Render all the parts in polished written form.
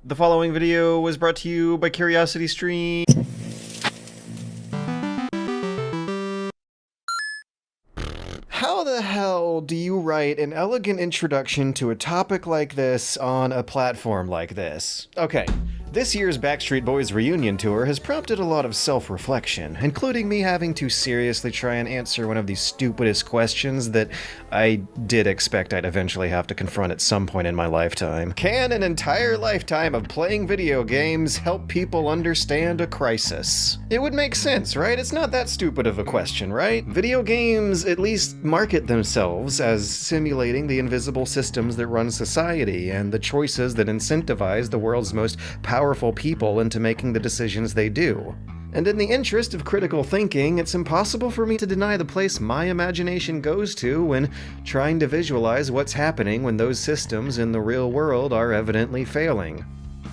The following video was brought to you by Curiosity Stream. How the hell do you write an elegant introduction to a topic like this on a platform like this? Okay. This year's Backstreet Boys reunion tour has prompted a lot of self-reflection, including me having to seriously try and answer one of the stupidest questions that I did expect I'd eventually have to confront at some point in my lifetime. Can an entire lifetime of playing video games help people understand a crisis? It would make sense, right? It's not that stupid of a question, right? Video games at least market themselves as simulating the invisible systems that run society and the choices that incentivize the world's most powerful people into making the decisions they do. And in the interest of critical thinking, it's impossible for me to deny the place my imagination goes to when trying to visualize what's happening when those systems in the real world are evidently failing.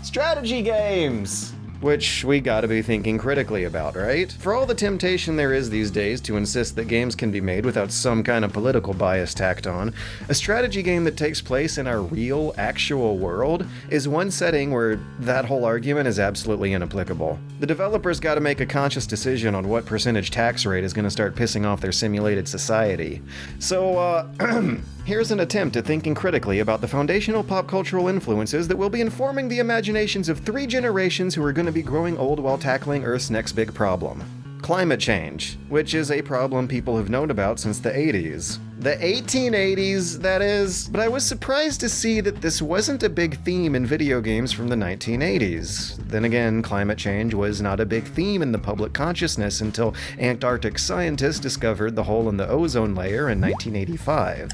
Strategy games! Which we gotta be thinking critically about, right? For all the temptation there is these days to insist that games can be made without some kind of political bias tacked on, a strategy game that takes place in our real, actual world is one setting where that whole argument is absolutely inapplicable. The developers gotta make a conscious decision on what percentage tax rate is gonna start pissing off their simulated society. So, here's an attempt at thinking critically about the foundational pop cultural influences that will be informing the imaginations of 3 generations who are going to be growing old while tackling Earth's next big problem. Climate change, which is a problem people have known about since the 80s. The 1880s, that is. But I was surprised to see that this wasn't a big theme in video games from the 1980s. Then again, climate change was not a big theme in the public consciousness until Antarctic scientists discovered the hole in the ozone layer in 1985.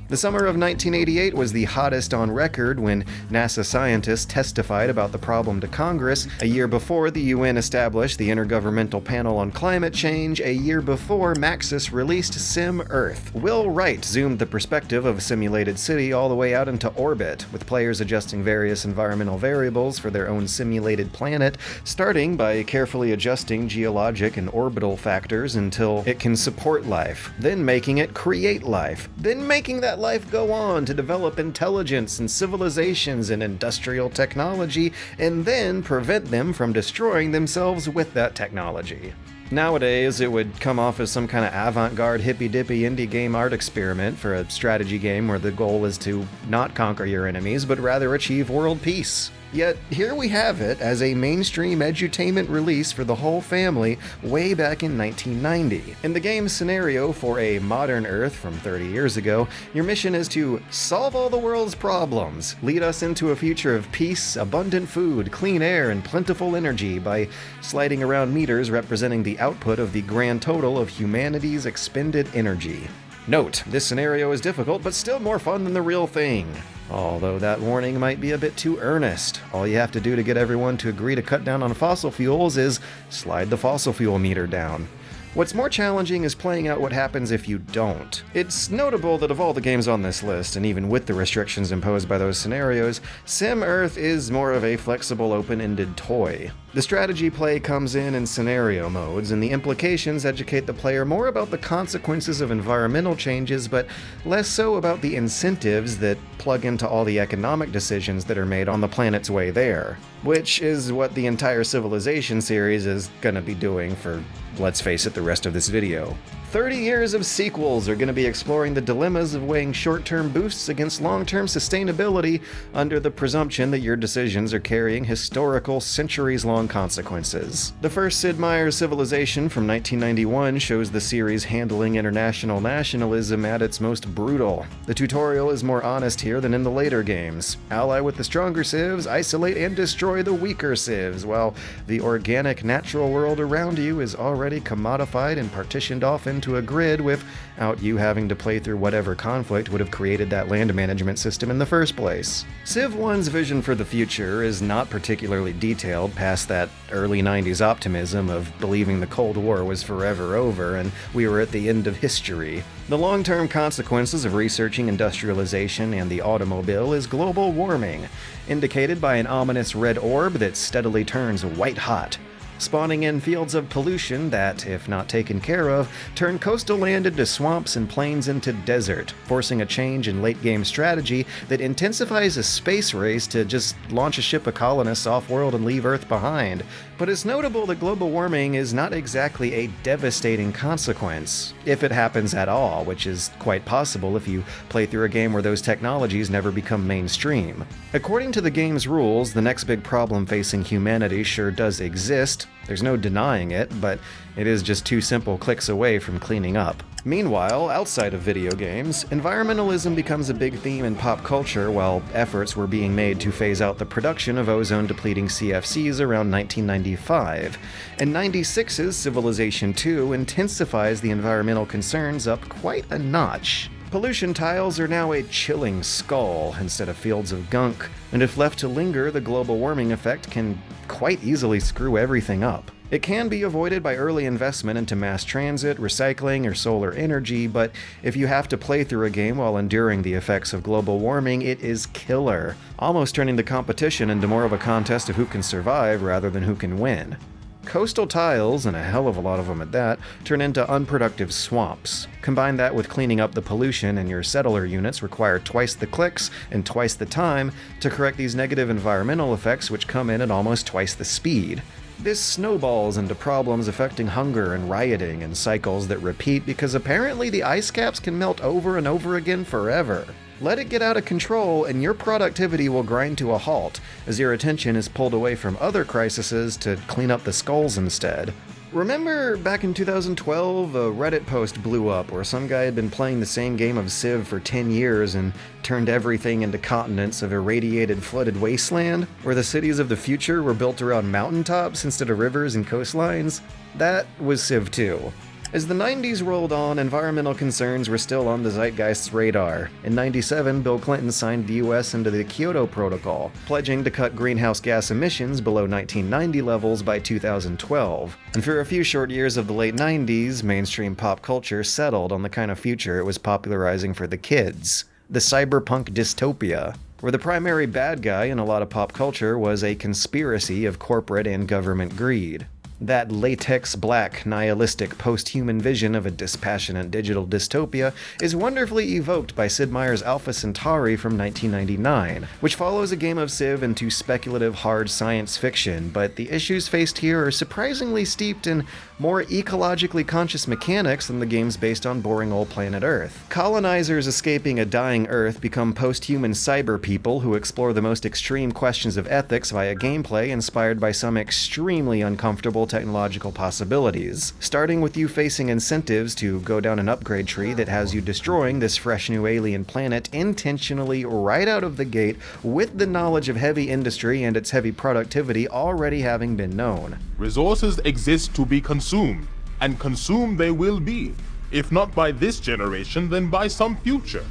The summer of 1988 was the hottest on record when NASA scientists testified about the problem to Congress, a year before the UN established the Intergovernmental Panel on Climate Change, a year before Maxis released SimEarth. Will Wright zoomed the perspective of a simulated city all the way out into orbit, with players adjusting various environmental variables for their own simulated planet, starting by carefully adjusting geologic and orbital factors until it can support life, then making it create life, then making that life go on to develop intelligence and civilizations and industrial technology, and then prevent them from destroying themselves with that technology. Nowadays, it would come off as some kind of avant-garde hippy-dippy indie game art experiment for a strategy game where the goal is to not conquer your enemies, but rather achieve world peace. Yet, here we have it as a mainstream edutainment release for the whole family way back in 1990. In the game's scenario for a modern Earth from 30 years ago, your mission is to solve all the world's problems, lead us into a future of peace, abundant food, clean air, and plentiful energy by sliding around meters representing the output of the grand total of humanity's expended energy. Note, this scenario is difficult, but still more fun than the real thing. Although that warning might be a bit too earnest. All you have to do to get everyone to agree to cut down on fossil fuels is slide the fossil fuel meter down. What's more challenging is playing out what happens if you don't. It's notable that of all the games on this list, and even with the restrictions imposed by those scenarios, SimEarth is more of a flexible, open-ended toy. The strategy play comes in scenario modes, and the implications educate the player more about the consequences of environmental changes, but less so about the incentives that plug into all the economic decisions that are made on the planet's way there. Which is what the entire Civilization series is gonna be doing for, let's face it, the rest of this video. 30 years of sequels are going to be exploring the dilemmas of weighing short-term boosts against long-term sustainability under the presumption that your decisions are carrying historical, centuries-long consequences. The first Sid Meier's Civilization from 1991 shows the series handling international nationalism at its most brutal. The tutorial is more honest here than in the later games. Ally with the stronger civs, isolate and destroy the weaker civs, while the organic, natural world around you is already commodified and partitioned off into a grid without you having to play through whatever conflict would have created that land management system in the first place. Civ I's vision for the future is not particularly detailed past that early 90s optimism of believing the Cold War was forever over and we were at the end of history. The long-term consequences of researching industrialization and the automobile is global warming, indicated by an ominous red orb that steadily turns white hot. spawning in fields of pollution that, if not taken care of, turn coastal land into swamps and plains into desert, forcing a change in late-game strategy that intensifies a space race to just launch a ship of colonists off-world and leave Earth behind. But it's notable that global warming is not exactly a devastating consequence, if it happens at all, which is quite possible if you play through a game where those technologies never become mainstream. According to the game's rules, the next big problem facing humanity sure does exist. There's no denying it, but it is just 2 simple clicks away from cleaning up. Meanwhile, outside of video games, environmentalism becomes a big theme in pop culture while efforts were being made to phase out the production of ozone-depleting CFCs around 1995. And 96's Civilization II intensifies the environmental concerns up quite a notch. Pollution tiles are now a chilling skull instead of fields of gunk, and if left to linger, the global warming effect can quite easily screw everything up. It can be avoided by early investment into mass transit, recycling, or solar energy, but if you have to play through a game while enduring the effects of global warming, it is killer, almost turning the competition into more of a contest of who can survive rather than who can win. Coastal tiles, and a hell of a lot of them at that, turn into unproductive swamps. Combine that with cleaning up the pollution, and your settler units require twice the clicks and twice the time to correct these negative environmental effects, which come in at almost twice the speed. This snowballs into problems affecting hunger and rioting and cycles that repeat because apparently the ice caps can melt over and over again forever. Let it get out of control and your productivity will grind to a halt as your attention is pulled away from other crises to clean up the skulls instead. Remember back in 2012, a Reddit post blew up where some guy had been playing the same game of Civ for 10 years and turned everything into continents of irradiated, flooded wasteland, where the cities of the future were built around mountaintops instead of rivers and coastlines? That was Civ 2. As the 90s rolled on, environmental concerns were still on the zeitgeist's radar. In '97, Bill Clinton signed the US into the Kyoto Protocol, pledging to cut greenhouse gas emissions below 1990 levels by 2012. And for a few short years of the late 90s, mainstream pop culture settled on the kind of future it was popularizing for the kids: the cyberpunk dystopia, where the primary bad guy in a lot of pop culture was a conspiracy of corporate and government greed. That latex-black, nihilistic, post-human vision of a dispassionate digital dystopia is wonderfully evoked by Sid Meier's Alpha Centauri from 1999, which follows a game of Civ into speculative hard science fiction, but the issues faced here are surprisingly steeped in more ecologically conscious mechanics than the games based on boring old planet Earth. Colonizers escaping a dying Earth become post-human cyber people who explore the most extreme questions of ethics via gameplay inspired by some extremely uncomfortable technological possibilities, starting with you facing incentives to go down an upgrade tree that has you destroying this fresh new alien planet intentionally right out of the gate with the knowledge of heavy industry and its heavy productivity already having been known. Resources exist to be consumed, and consumed they will be, if not by this generation, then by some future.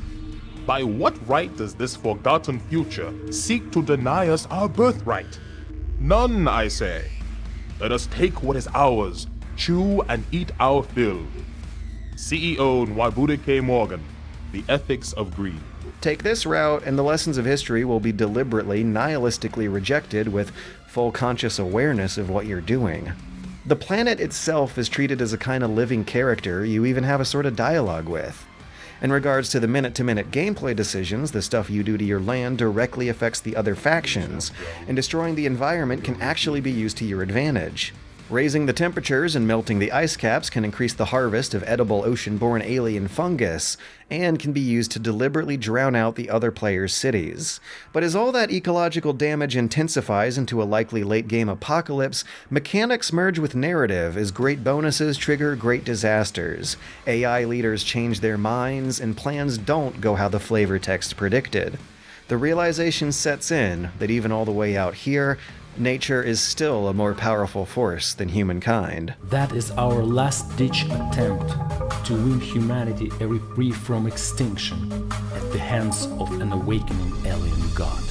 By what right does this forgotten future seek to deny us our birthright? None, I say. Let us take what is ours, chew and eat our fill. CEO Nwabude K. Morgan, The Ethics of Greed. Take this route, and the lessons of history will be deliberately, nihilistically rejected with full conscious awareness of what you're doing. The planet itself is treated as a kind of living character you even have a sort of dialogue with. In regards to the minute-to-minute gameplay decisions, the stuff you do to your land directly affects the other factions, and destroying the environment can actually be used to your advantage. Raising the temperatures and melting the ice caps can increase the harvest of edible ocean-borne alien fungus, and can be used to deliberately drown out the other players' cities. But as all that ecological damage intensifies into a likely late-game apocalypse, mechanics merge with narrative as great bonuses trigger great disasters. AI leaders change their minds, and plans don't go how the flavor text predicted. The realization sets in that even all the way out here, nature is still a more powerful force than humankind. That is our last-ditch attempt to win humanity a reprieve from extinction at the hands of an awakening alien god.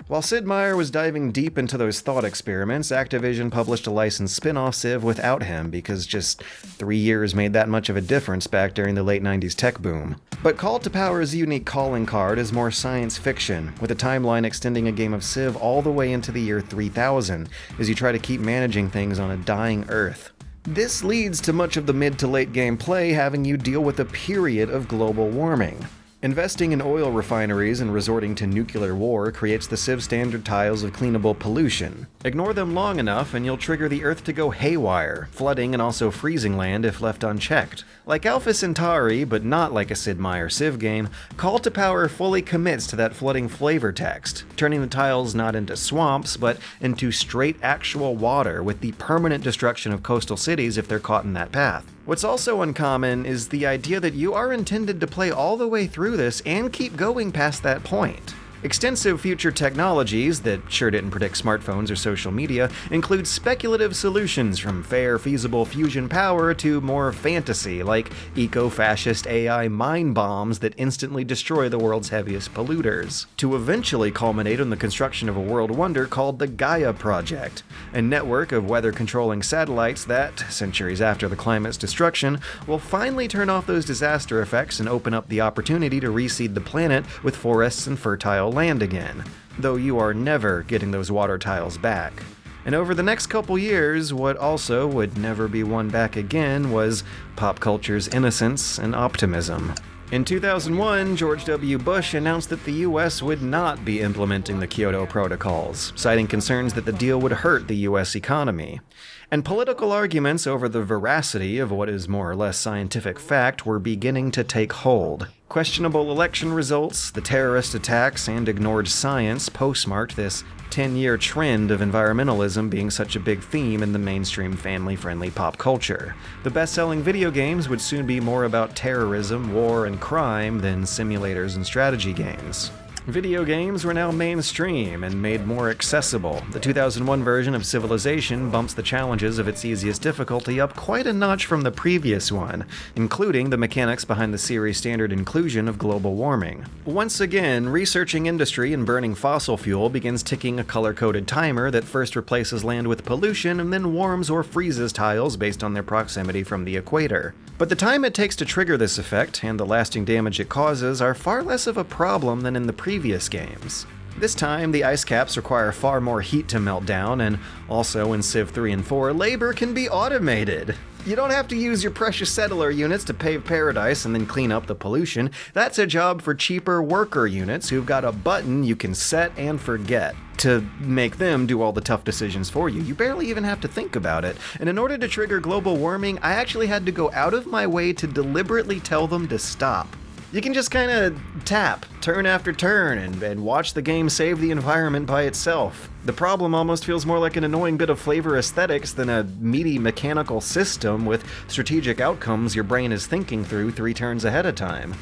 While Sid Meier was diving deep into those thought experiments, Activision published a licensed spin-off Civ without him because just 3 years made that much of a difference back during the late 90s tech boom. But Call to Power's unique calling card is more science fiction, with a timeline extending a game of Civ all the way into the year 3000 as you try to keep managing things on a dying Earth. This leads to much of the mid to late gameplay having you deal with a period of global warming. Investing in oil refineries and resorting to nuclear war creates the Civ standard tiles of cleanable pollution. Ignore them long enough and you'll trigger the Earth to go haywire, flooding and also freezing land if left unchecked. Like Alpha Centauri, but not like a Sid Meier Civ game, Call to Power fully commits to that flooding flavor text, turning the tiles not into swamps, but into straight actual water with the permanent destruction of coastal cities if they're caught in that path. What's also uncommon is the idea that you are intended to play all the way through this and keep going past that point. Extensive future technologies that sure didn't predict smartphones or social media include speculative solutions from fair, feasible fusion power to more fantasy, like eco-fascist AI mind bombs that instantly destroy the world's heaviest polluters, to eventually culminate in the construction of a world wonder called the Gaia Project, a network of weather-controlling satellites that, centuries after the climate's destruction, will finally turn off those disaster effects and open up the opportunity to reseed the planet with forests and fertile land again, though you are never getting those water tiles back. And over the next couple years, what also would never be won back again was pop culture's innocence and optimism. In 2001, George W. Bush announced that the US would not be implementing the Kyoto Protocols, citing concerns that the deal would hurt the US economy. And political arguments over the veracity of what is more or less scientific fact were beginning to take hold. Questionable election results, the terrorist attacks, and ignored science postmarked this 10-year trend of environmentalism being such a big theme in the mainstream family-friendly pop culture. The best-selling video games would soon be more about terrorism, war, and crime than simulators and strategy games. Video games were now mainstream and made more accessible. The 2001 version of Civilization bumps the challenges of its easiest difficulty up quite a notch from the previous one, including the mechanics behind the series' standard inclusion of global warming. Once again, researching industry and burning fossil fuel begins ticking a color-coded timer that first replaces land with pollution and then warms or freezes tiles based on their proximity from the equator. But the time it takes to trigger this effect, and the lasting damage it causes, are far less of a problem than in the previous games. This time, the ice caps require far more heat to melt down, and also in Civ 3 and 4, labor can be automated. You don't have to use your precious settler units to pave paradise and then clean up the pollution. That's a job for cheaper worker units who've got a button you can set and forget to make them do all the tough decisions for you. You barely even have to think about it. And in order to trigger global warming, I actually had to go out of my way to deliberately tell them to stop. You can just kind of tap, turn after turn, and watch the game save the environment by itself. The problem almost feels more like an annoying bit of flavor aesthetics than a meaty mechanical system with strategic outcomes your brain is thinking through 3 turns ahead of time.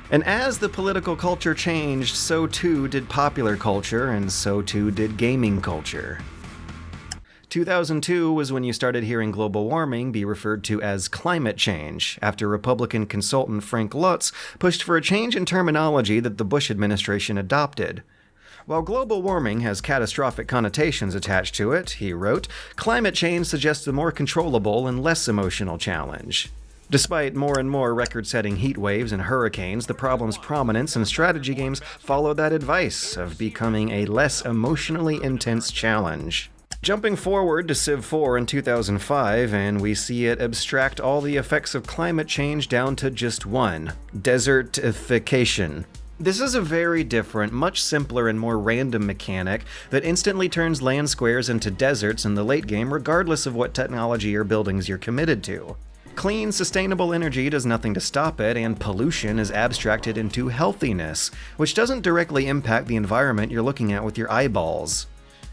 And as the political culture changed, so too did popular culture, and so too did gaming culture. 2002 was when you started hearing global warming be referred to as climate change, after Republican consultant Frank Lutz pushed for a change in terminology that the Bush administration adopted. While global warming has catastrophic connotations attached to it, he wrote, climate change suggests a more controllable and less emotional challenge. Despite more and more record-setting heat waves and hurricanes, the problem's prominence in strategy games followed that advice of becoming a less emotionally intense challenge. Jumping forward to Civ 4 in 2005, and we see it abstract all the effects of climate change down to just one: desertification. This is a very different, much simpler and more random mechanic that instantly turns land squares into deserts in the late game regardless of what technology or buildings you're committed to. Clean, sustainable energy does nothing to stop it, and pollution is abstracted into healthiness, which doesn't directly impact the environment you're looking at with your eyeballs.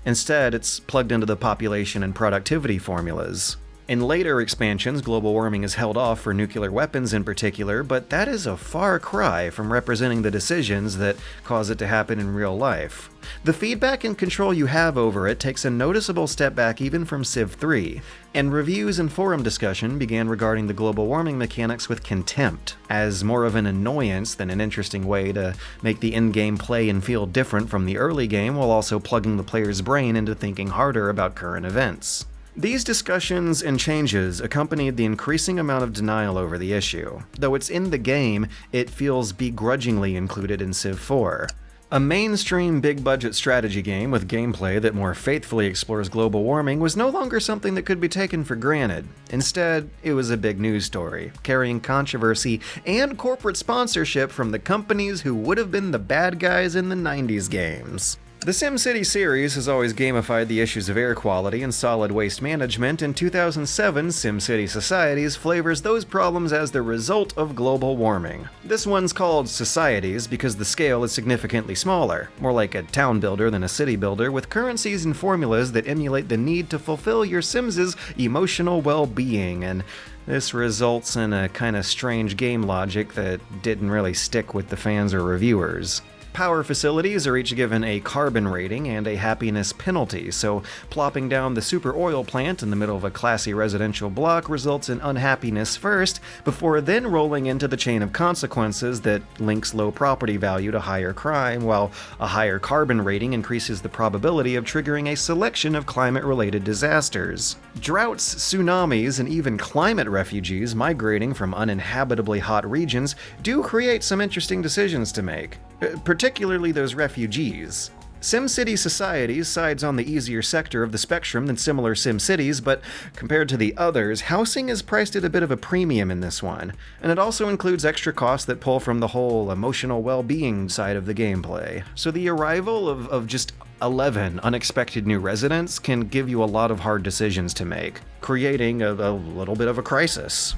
Instead, it's plugged into the population and productivity formulas. In later expansions, global warming is held off for nuclear weapons in particular, but that is a far cry from representing the decisions that cause it to happen in real life. The feedback and control you have over it takes a noticeable step back even from Civ III, and reviews and forum discussion began regarding the global warming mechanics with contempt, as more of an annoyance than an interesting way to make the in-game play and feel different from the early game while also plugging the player's brain into thinking harder about current events. These discussions and changes accompanied the increasing amount of denial over the issue. Though it's in the game, it feels begrudgingly included in Civ IV. A mainstream big-budget strategy game with gameplay that more faithfully explores global warming was no longer something that could be taken for granted. Instead, it was a big news story, carrying controversy and corporate sponsorship from the companies who would have been the bad guys in the 90s games. The SimCity series has always gamified the issues of air quality and solid waste management. In 2007, SimCity Societies flavors those problems as the result of global warming. This one's called Societies because the scale is significantly smaller, more like a town builder than a city builder, with currencies and formulas that emulate the need to fulfill your Sims' emotional well-being, and this results in a kinda strange game logic that didn't really stick with the fans or reviewers. Power facilities are each given a carbon rating and a happiness penalty, so plopping down the super oil plant in the middle of a classy residential block results in unhappiness first, before then rolling into the chain of consequences that links low property value to higher crime, while a higher carbon rating increases the probability of triggering a selection of climate-related disasters. Droughts, tsunamis, and even climate refugees migrating from uninhabitably hot regions do create some interesting decisions to make. Particularly those refugees. SimCity Societies sides on the easier sector of the spectrum than similar SimCities, but compared to the others, housing is priced at a bit of a premium in this one, and it also includes extra costs that pull from the whole emotional well-being side of the gameplay. So the arrival of just 11 unexpected new residents can give you a lot of hard decisions to make, creating a little bit of a crisis.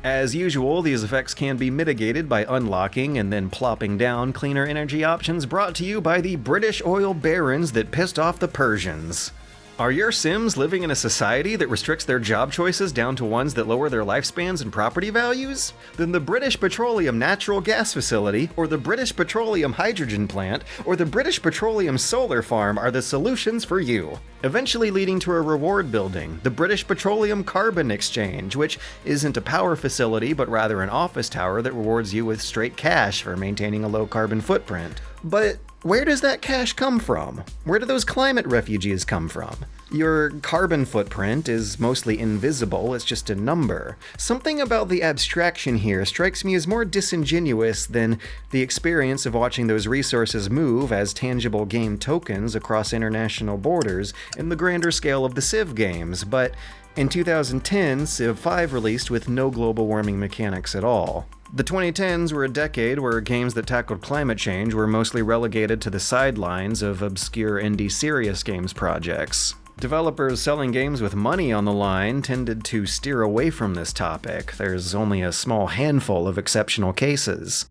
As usual, these effects can be mitigated by unlocking and then plopping down cleaner energy options brought to you by the British oil barons that pissed off the Persians. Are your Sims living in a society that restricts their job choices down to ones that lower their lifespans and property values? Then the British Petroleum Natural Gas Facility, or the British Petroleum Hydrogen Plant, or the British Petroleum Solar Farm are the solutions for you. Eventually leading to a reward building, the British Petroleum Carbon Exchange, which isn't a power facility but rather an office tower that rewards you with straight cash for maintaining a low carbon footprint. But where does that cash come from? Where do those climate refugees come from? Your carbon footprint is mostly invisible, it's just a number. Something about the abstraction here strikes me as more disingenuous than the experience of watching those resources move as tangible game tokens across international borders in the grander scale of the Civ games, but in 2010, Civ V released with no global warming mechanics at all. The 2010s were a decade where games that tackled climate change were mostly relegated to the sidelines of obscure indie serious games projects. Developers selling games with money on the line tended to steer away from this topic. There's only a small handful of exceptional cases.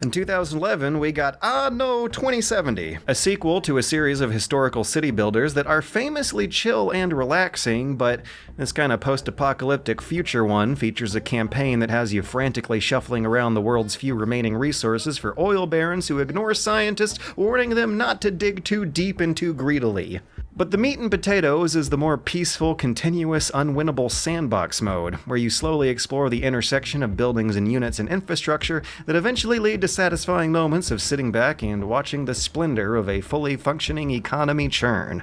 In 2011, we got Anno 2070, a sequel to a series of historical city builders that are famously chill and relaxing, but this kind of post-apocalyptic future one features a campaign that has you frantically shuffling around the world's few remaining resources for oil barons who ignore scientists warning them not to dig too deep and too greedily. But the meat and potatoes is the more peaceful, continuous, unwinnable sandbox mode, where you slowly explore the intersection of buildings and units and infrastructure that eventually lead to satisfying moments of sitting back and watching the splendor of a fully functioning economy churn.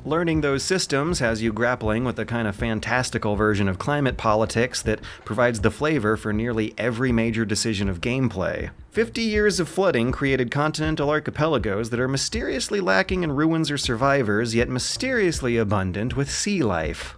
Learning those systems has you grappling with the kind of fantastical version of climate politics that provides the flavor for nearly every major decision of gameplay. 50 years of flooding created continental archipelagos that are mysteriously lacking in ruins or survivors, yet mysteriously abundant with sea life.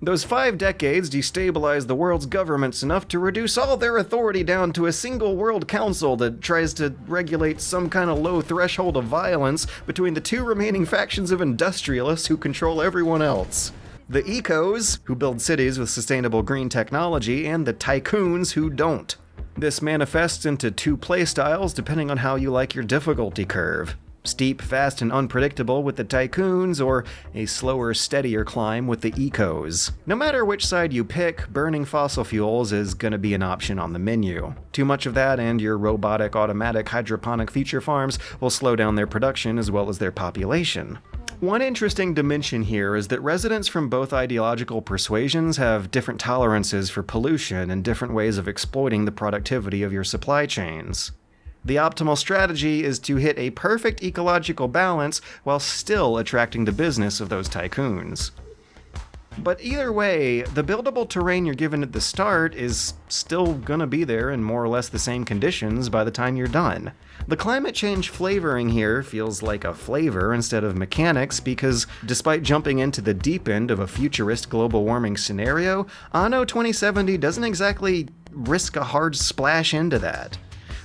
Those 5 decades destabilized the world's governments enough to reduce all their authority down to a single world council that tries to regulate some kind of low threshold of violence between the 2 remaining factions of industrialists who control everyone else. The ecos, who build cities with sustainable green technology, and the tycoons who don't. This manifests into 2 playstyles depending on how you like your difficulty curve. steep, fast, and unpredictable with the tycoons, or a slower, steadier climb with the ecos. No matter which side you pick, burning fossil fuels is going to be an option on the menu. Too much of that and your robotic, automatic, hydroponic future farms will slow down their production as well as their population. One interesting dimension here is that residents from both ideological persuasions have different tolerances for pollution and different ways of exploiting the productivity of your supply chains. The optimal strategy is to hit a perfect ecological balance while still attracting the business of those tycoons. But either way, the buildable terrain you're given at the start is still gonna be there in more or less the same conditions by the time you're done. The climate change flavoring here feels like a flavor instead of mechanics because despite jumping into the deep end of a futurist global warming scenario, Anno 2070 doesn't exactly risk a hard splash into that.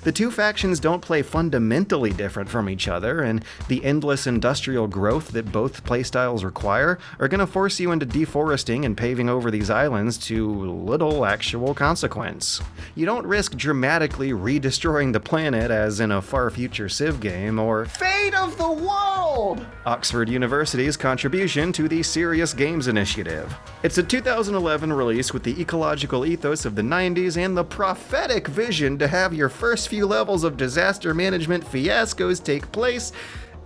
The two factions don't play fundamentally different from each other, and the endless industrial growth that both playstyles require are going to force you into deforesting and paving over these islands to little actual consequence. You don't risk dramatically redestroying the planet as in a far future Civ game, or Fate of the World! Oxford University's contribution to the Serious Games Initiative. It's a 2011 release with the ecological ethos of the 90s and the prophetic vision to have your first few levels of disaster management fiascos take place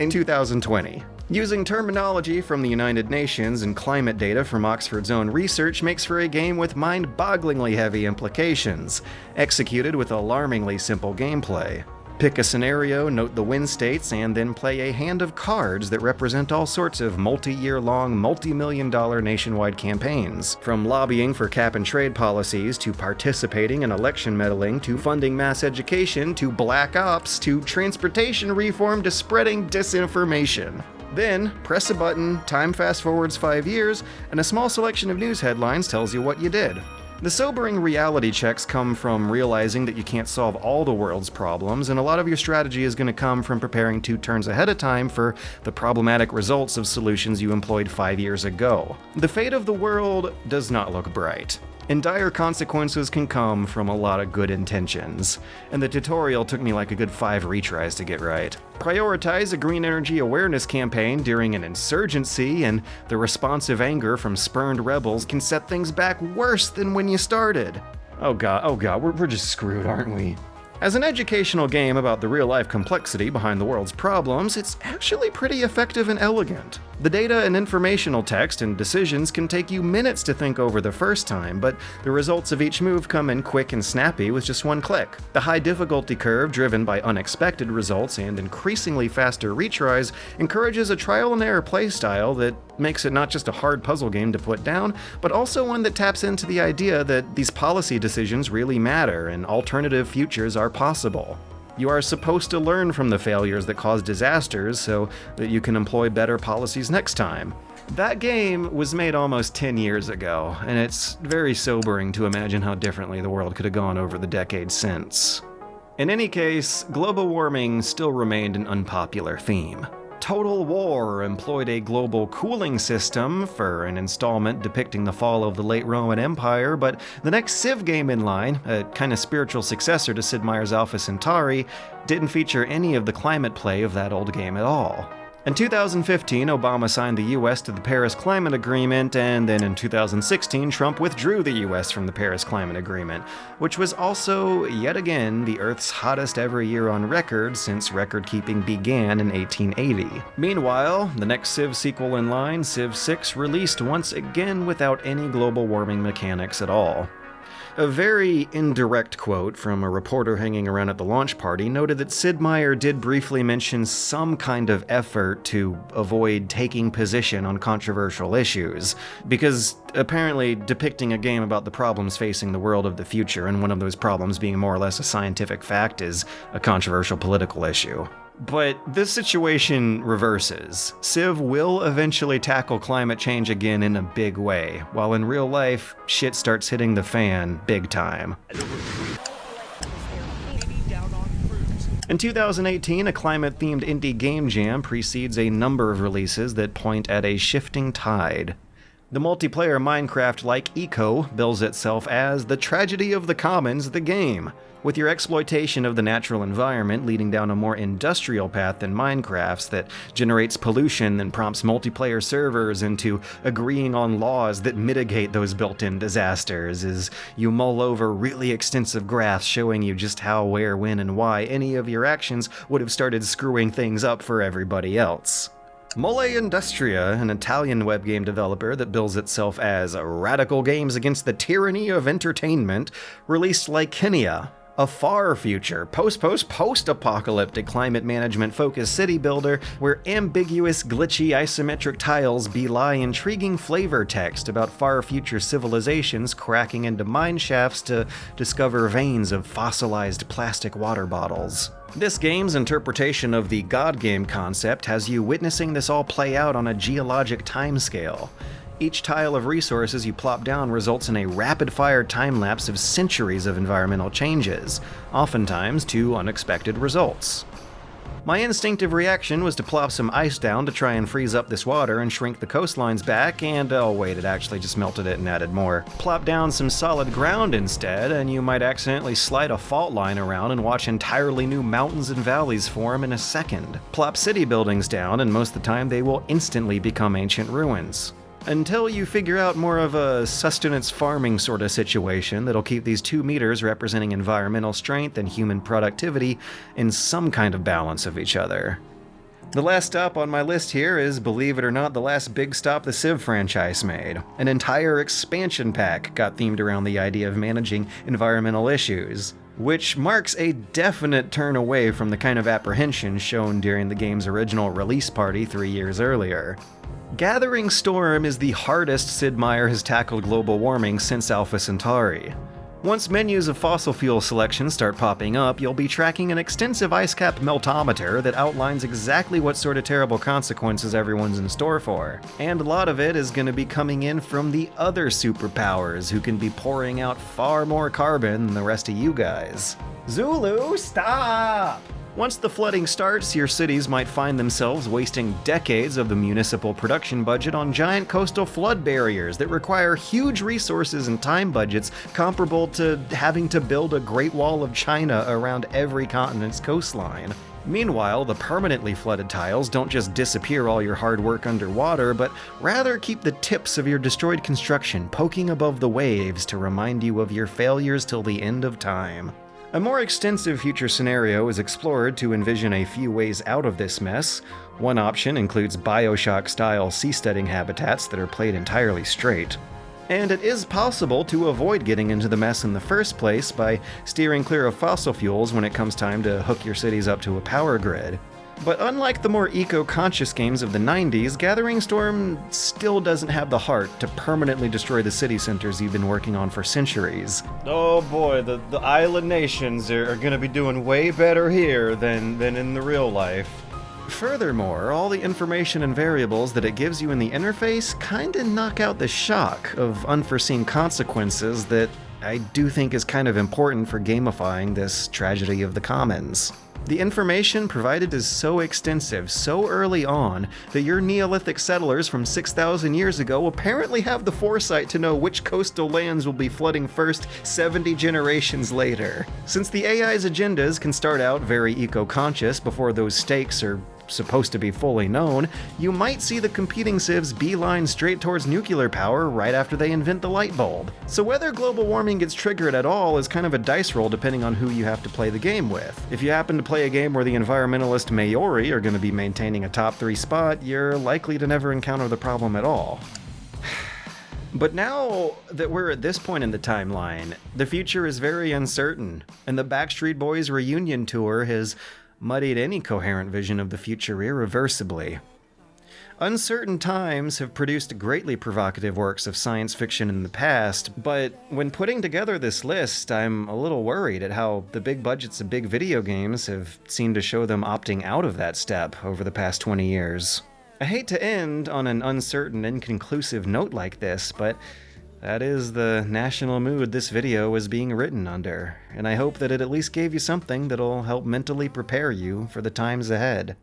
in 2020. Using terminology from the United Nations and climate data from Oxford's own research makes for a game with mind-bogglingly heavy implications, executed with alarmingly simple gameplay. Pick a scenario, note the win states, and then play a hand of cards that represent all sorts of multi-year-long, multi-million-dollar nationwide campaigns. From lobbying for cap-and-trade policies, to participating in election meddling, to funding mass education, to black ops, to transportation reform, to spreading disinformation. Then, press a button, time fast-forwards 5 years, and a small selection of news headlines tells you what you did. The sobering reality checks come from realizing that you can't solve all the world's problems, and a lot of your strategy is going to come from preparing 2 turns ahead of time for the problematic results of solutions you employed 5 years ago. The fate of the world does not look bright, and dire consequences can come from a lot of good intentions, and the tutorial took me like a good 5 retries to get right. Prioritize a green energy awareness campaign during an insurgency, and the responsive anger from spurned rebels can set things back worse than when you started. Oh god, we're just screwed, aren't we? As an educational game about the real-life complexity behind the world's problems, it's actually pretty effective and elegant. The data and informational text and decisions can take you minutes to think over the first time, but the results of each move come in quick and snappy with just one click. The high difficulty curve, driven by unexpected results and increasingly faster retries, encourages a trial-and-error playstyle that makes it not just a hard puzzle game to put down, but also one that taps into the idea that these policy decisions really matter and alternative futures are possible. You are supposed to learn from the failures that cause disasters so that you can employ better policies next time. That game was made almost 10 years ago, and it's very sobering to imagine how differently the world could have gone over the decades since. In any case, global warming still remained an unpopular theme. Total War employed a global cooling system for an installment depicting the fall of the late Roman Empire, but the next Civ game in line, a kind of spiritual successor to Sid Meier's Alpha Centauri, didn't feature any of the climate play of that old game at all. In 2015, Obama signed the US to the Paris Climate Agreement, and then in 2016, Trump withdrew the US from the Paris Climate Agreement, which was also, yet again, the Earth's hottest ever year on record since record-keeping began in 1880. Meanwhile, the next Civ sequel in line, Civ VI, released once again without any global warming mechanics at all. A very indirect quote from a reporter hanging around at the launch party noted that Sid Meier did briefly mention some kind of effort to avoid taking position on controversial issues, because apparently depicting a game about the problems facing the world of the future, and one of those problems being more or less a scientific fact, is a controversial political issue. But this situation reverses. Civ will eventually tackle climate change again in a big way, while in real life, shit starts hitting the fan big time. In 2018, a climate-themed indie game jam precedes a number of releases that point at a shifting tide. The multiplayer Minecraft-like Eco bills itself as the tragedy of the commons, the game. with your exploitation of the natural environment leading down a more industrial path than Minecraft's that generates pollution and prompts multiplayer servers into agreeing on laws that mitigate those built-in disasters, as you mull over really extensive graphs showing you just how, where, when, and why any of your actions would have started screwing things up for everybody else. Mole Industria, an Italian web game developer that bills itself as Radical Games Against the Tyranny of Entertainment, released Lycinia, a far future, post-apocalyptic climate management-focused city builder where ambiguous, glitchy, isometric tiles belie intriguing flavor text about far future civilizations cracking into mine shafts to discover veins of fossilized plastic water bottles. This game's interpretation of the God Game concept has you witnessing this all play out on a geologic timescale. Each tile of resources you plop down results in a rapid-fire time-lapse of centuries of environmental changes, oftentimes to unexpected results. My instinctive reaction was to plop some ice down to try and freeze up this water and shrink the coastlines back, and oh wait, it actually just melted it and added more. Plop down some solid ground instead, and you might accidentally slide a fault line around and watch entirely new mountains and valleys form in a second. Plop city buildings down, and most of the time they will instantly become ancient ruins. Until you figure out more of a sustenance farming sort of situation that'll keep these 2 meters representing environmental strength and human productivity in some kind of balance of each other. The last stop on my list here is, believe it or not, the last big stop the Civ franchise made. An entire expansion pack got themed around the idea of managing environmental issues, which marks a definite turn away from the kind of apprehension shown during the game's original release party 3 years earlier. Gathering Storm is the hardest Sid Meier has tackled global warming since Alpha Centauri. Once menus of fossil fuel selection start popping up, you'll be tracking an extensive ice cap meltometer that outlines exactly what sort of terrible consequences everyone's in store for. And a lot of it is going to be coming in from the other superpowers who can be pouring out far more carbon than the rest of you guys. Zulu, stop! Once the flooding starts, your cities might find themselves wasting decades of the municipal production budget on giant coastal flood barriers that require huge resources and time budgets comparable to having to build a Great Wall of China around every continent's coastline. Meanwhile, the permanently flooded tiles don't just disappear all your hard work underwater, but rather keep the tips of your destroyed construction poking above the waves to remind you of your failures till the end of time. A more extensive future scenario is explored to envision a few ways out of this mess. One option includes Bioshock-style seasteading habitats that are played entirely straight. And it is possible to avoid getting into the mess in the first place by steering clear of fossil fuels when it comes time to hook your cities up to a power grid. But unlike the more eco-conscious games of the 90s, Gathering Storm still doesn't have the heart to permanently destroy the city centers you've been working on for centuries. Oh boy, the island nations are gonna be doing way better here than in the real life. Furthermore, all the information and variables that it gives you in the interface kinda knock out the shock of unforeseen consequences that I do think is kind of important for gamifying this tragedy of the commons. The information provided is so extensive, so early on, that your Neolithic settlers from 6,000 years ago apparently have the foresight to know which coastal lands will be flooding first 70 generations later. Since the AI's agendas can start out very eco-conscious before those stakes are supposed to be fully known, you might see the competing civs beeline straight towards nuclear power right after they invent the light bulb. So whether global warming gets triggered at all is kind of a dice roll depending on who you have to play the game with. If you happen to play a game where the environmentalist Maori are going to be maintaining a top 3 spot, you're likely to never encounter the problem at all. But now that we're at this point in the timeline, the future is very uncertain, and the Backstreet Boys reunion tour has muddied any coherent vision of the future irreversibly. Uncertain times have produced greatly provocative works of science fiction in the past, but when putting together this list, I'm a little worried at how the big budgets of big video games have seemed to show them opting out of that step over the past 20 years. I hate to end on an uncertain, inconclusive note like this, but that is the national mood this video is being written under, and I hope that it at least gave you something that'll help mentally prepare you for the times ahead.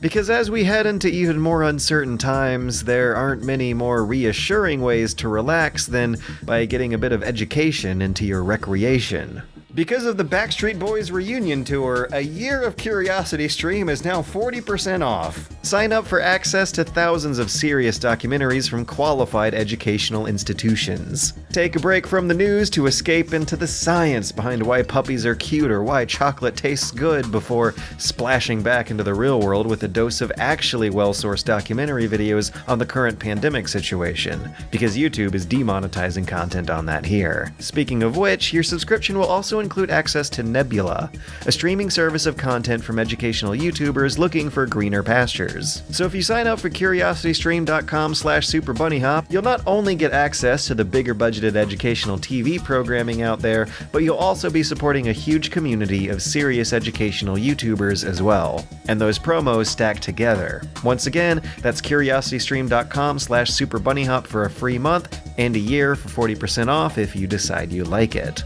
Because as we head into even more uncertain times, there aren't many more reassuring ways to relax than by getting a bit of education into your recreation. Because of the Backstreet Boys reunion tour, a year of CuriosityStream is now 40% off. Sign up for access to thousands of serious documentaries from qualified educational institutions. Take a break from the news to escape into the science behind why puppies are cute or why chocolate tastes good before splashing back into the real world with a dose of actually well-sourced documentary videos on the current pandemic situation, because YouTube is demonetizing content on that here. Speaking of which, your subscription will also include access to Nebula, a streaming service of content from educational YouTubers looking for greener pastures. So if you sign up for curiositystream.com/superbunnyhop, you'll not only get access to the bigger budgeted educational TV programming out there, but you'll also be supporting a huge community of serious educational YouTubers as well. And those promos stack together. Once again, that's curiositystream.com/superbunnyhop for a free month and a year for 40% off if you decide you like it.